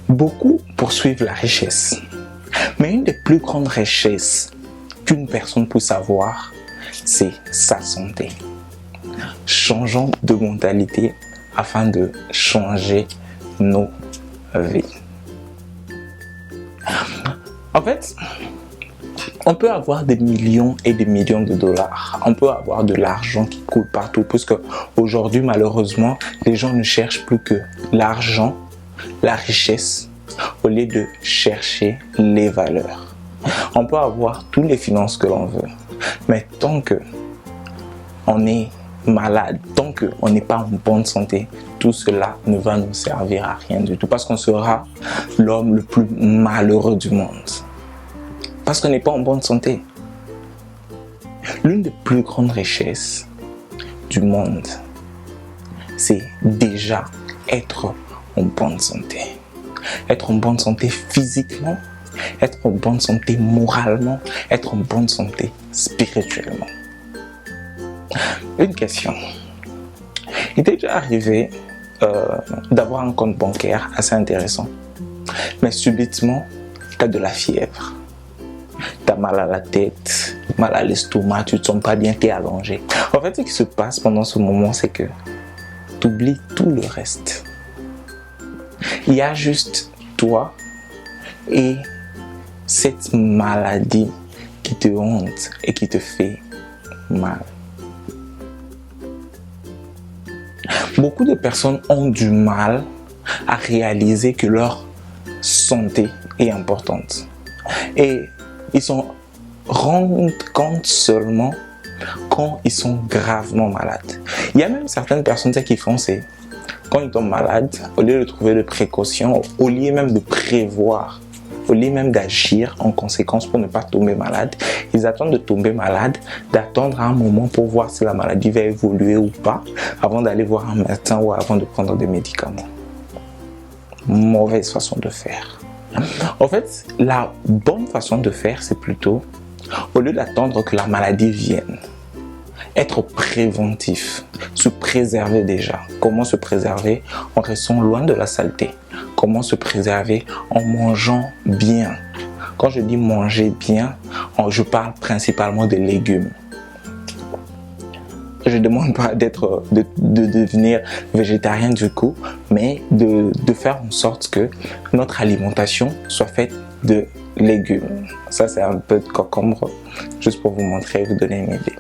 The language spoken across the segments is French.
Beaucoup poursuivent la richesse. Mais une des plus grandes richesses qu'une personne puisse avoir, c'est sa santé. Changeons de mentalité afin de changer nos vies. En fait, on peut avoir des millions et des millions de dollars. On peut avoir de l'argent qui coule partout. Puisque aujourd'hui, malheureusement, les gens ne cherchent plus que l'argent, la richesse, au lieu de chercher les valeurs. On peut avoir toutes les finances que l'on veut. Mais tant que on est malade, tant qu'on n'est pas en bonne santé, tout cela ne va nous servir à rien du tout. Parce qu'on sera l'homme le plus malheureux du monde. Parce qu'on n'est pas en bonne santé. L'une des plus grandes richesses du monde, c'est déjà être en bonne santé. Être en bonne santé physiquement, être en bonne santé moralement, être en bonne santé spirituellement. Une question. Il t'est déjà arrivé d'avoir un compte bancaire assez intéressant, mais subitement, tu as de la fièvre. Tu as mal à la tête, mal à l'estomac, tu ne te sens pas bien, tu es allongé. En fait, ce qui se passe pendant ce moment, c'est que tu oublies tout le reste. Il y a juste toi et cette maladie qui te hante et qui te fait mal. Beaucoup de personnes ont du mal à réaliser que leur santé est importante. Et ils s'en rendent compte seulement quand ils sont gravement malades. Il y a même certaines personnes qui font c'est quand ils tombent malades, au lieu de trouver des précautions, au lieu même de prévoir, au lieu même d'agir en conséquence pour ne pas tomber malade, ils attendent de tomber malade, d'attendre un moment pour voir si la maladie va évoluer ou pas, avant d'aller voir un médecin ou avant de prendre des médicaments. Mauvaise façon de faire. En fait, la bonne façon de faire, c'est plutôt, au lieu d'attendre que la maladie vienne, être préventif, se préserver déjà. Comment se préserver? En restant loin de la saleté. Comment se préserver? En mangeant bien. Quand je dis manger bien, je parle principalement des légumes. Je ne demande pas de devenir végétarien du coup, mais de faire en sorte que notre alimentation soit faite de légumes. Ça, c'est un peu de concombre, juste pour vous montrer et vous donner une idée.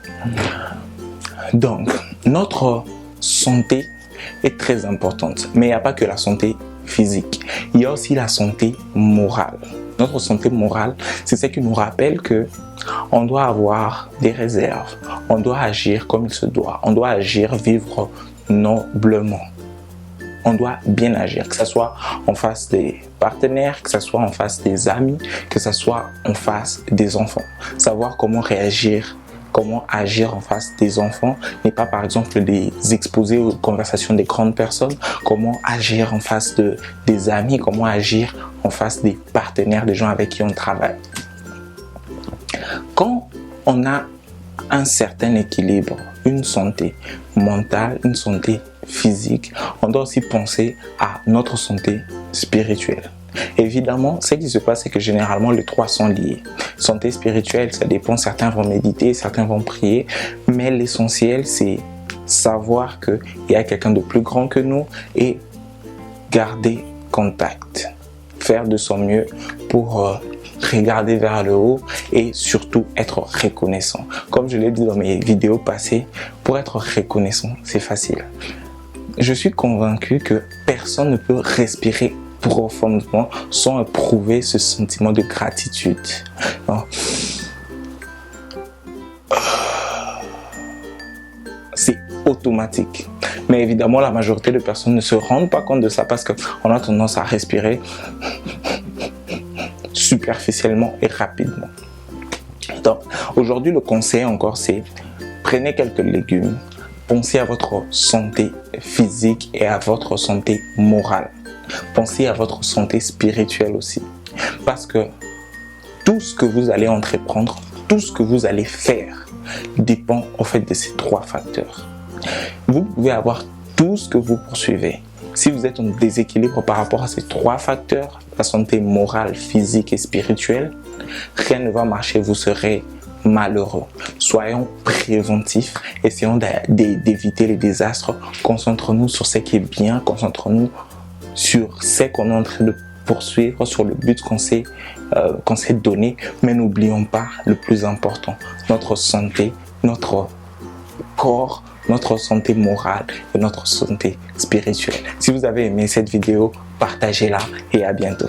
Donc, notre santé est très importante, mais il n'y a pas que la santé physique, il y a aussi la santé morale. Notre santé morale, c'est ce qui nous rappelle que on doit avoir des réserves, on doit agir comme il se doit, on doit agir, vivre noblement. On doit bien agir, que ce soit en face des partenaires, que ce soit en face des amis, que ce soit en face des enfants. Savoir comment réagir, comment agir en face des enfants n'est pas par exemple les exposer aux conversations des grandes personnes, comment agir en face des amis, comment agir en face des partenaires, des gens avec qui on travaille. Quand on a un certain équilibre, une santé mentale, une santé physique, on doit aussi penser à notre santé spirituelle. Évidemment, ce qui se passe, c'est que généralement, les trois sont liés. Santé spirituelle, ça dépend. Certains vont méditer, certains vont prier. Mais l'essentiel, c'est savoir qu'il y a quelqu'un de plus grand que nous et garder contact. Faire de son mieux pour regarder vers le haut et surtout être reconnaissant. Comme je l'ai dit dans mes vidéos passées, pour être reconnaissant, c'est facile. Je suis convaincu que personne ne peut respirer profondément sans éprouver ce sentiment de gratitude. C'est automatique. Mais évidemment, la majorité de personnes ne se rendent pas compte de ça parce qu'on a tendance à respirer superficiellement et rapidement. Donc, aujourd'hui, le conseil encore, c'est prenez quelques légumes, pensez à votre santé physique et à votre santé morale. Pensez à votre santé spirituelle aussi. Parce que tout ce que vous allez entreprendre, tout ce que vous allez faire dépend en fait de ces trois facteurs. Vous pouvez avoir tout ce que vous poursuivez. Si vous êtes en déséquilibre par rapport à ces 3 facteurs, la santé morale, physique et spirituelle, rien ne va marcher, vous serez malheureux. Soyons préventifs, essayons d'éviter les désastres, concentrons-nous sur ce qui est bien, concentrons-nous sur ce qu'on est en train de poursuivre, sur le but qu'on s'est donné, mais n'oublions pas le plus important, notre santé, notre corps, notre santé morale et notre santé spirituelle. Si vous avez aimé cette vidéo, partagez-la et à bientôt.